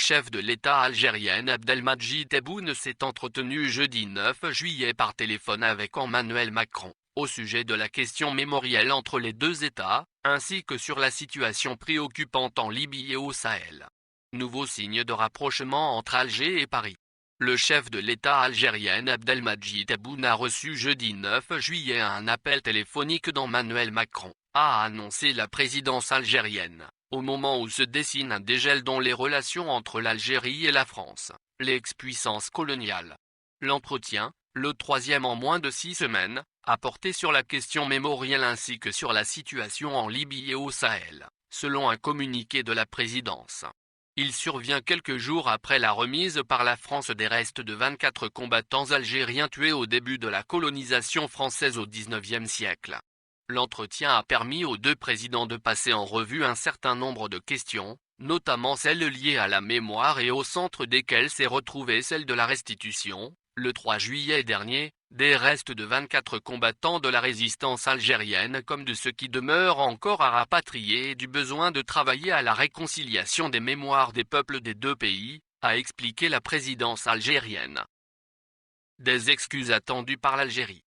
chef de l'État algérien Abdelmadjid Tebboune s'est entretenu jeudi 9 juillet par téléphone avec Emmanuel Macron, au sujet de la question mémorielle entre les deux États, ainsi que sur la situation préoccupante en Libye et au Sahel. Nouveau signe de rapprochement entre Alger et Paris. Le chef de l'État algérien Abdelmadjid Tebboune a reçu jeudi 9 juillet un appel téléphonique d'Emmanuel Macron, a annoncé la présidence algérienne, au moment où se dessine un dégel dans les relations entre l'Algérie et la France, l'ex-puissance coloniale. L'entretien, le troisième en moins de 6 semaines, a porté sur la question mémorielle ainsi que sur la situation en Libye et au Sahel, selon un communiqué de la présidence. Il survient quelques jours après la remise par la France des restes de 24 combattants algériens tués au début de la colonisation française au XIXe siècle. L'entretien a permis aux deux présidents de passer en revue un certain nombre de questions, notamment celles liées à la mémoire et au centre desquelles s'est retrouvée celle de la restitution, le 3 juillet dernier, des restes de 24 combattants de la résistance algérienne comme de ceux qui demeurent encore à rapatrier et du besoin de travailler à la réconciliation des mémoires des peuples des deux pays, a expliqué la présidence algérienne. Des excuses attendues par l'Algérie.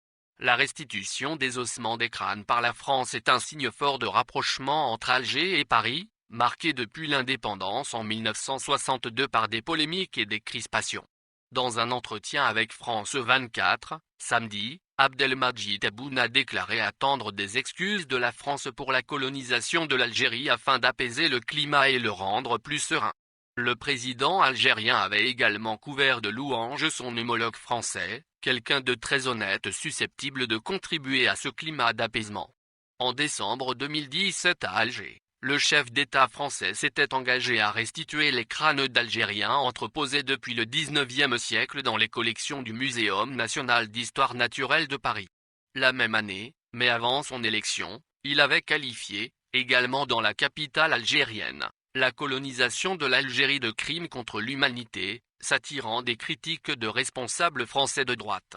La restitution des ossements des crânes par la France est un signe fort de rapprochement entre Alger et Paris, marqué depuis l'indépendance en 1962 par des polémiques et des crispations. Dans un entretien avec France 24, samedi, Abdelmadjid Tebboune a déclaré attendre des excuses de la France pour la colonisation de l'Algérie afin d'apaiser le climat et le rendre plus serein. Le président algérien avait également couvert de louanges son homologue français, quelqu'un de très honnête susceptible de contribuer à ce climat d'apaisement. En décembre 2017 à Alger, le chef d'État français s'était engagé à restituer les crânes d'Algériens entreposés depuis le XIXe siècle dans les collections du Muséum national d'histoire naturelle de Paris. La même année, mais avant son élection, il avait qualifié, également dans la capitale algérienne, la colonisation de l'Algérie de crime contre l'humanité, s'attirant des critiques de responsables français de droite.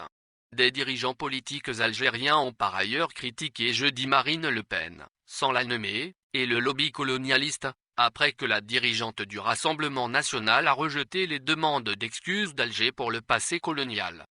Des dirigeants politiques algériens ont par ailleurs critiqué jeudi Marine Le Pen, sans la nommer, et le lobby colonialiste, après que la dirigeante du Rassemblement national a rejeté les demandes d'excuses d'Alger pour le passé colonial.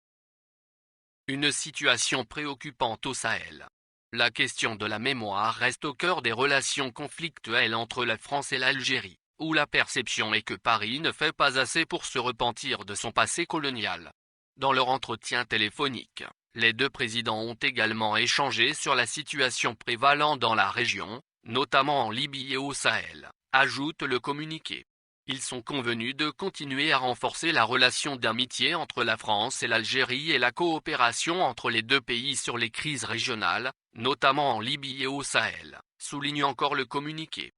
Une situation préoccupante au Sahel. La question de la mémoire reste au cœur des relations conflictuelles entre la France et l'Algérie, où la perception est que Paris ne fait pas assez pour se repentir de son passé colonial. Dans leur entretien téléphonique, les deux présidents ont également échangé sur la situation prévalant dans la région, notamment en Libye et au Sahel, ajoute le communiqué. Ils sont convenus de continuer à renforcer la relation d'amitié entre la France et l'Algérie et la coopération entre les deux pays sur les crises régionales, notamment en Libye et au Sahel, souligne encore le communiqué.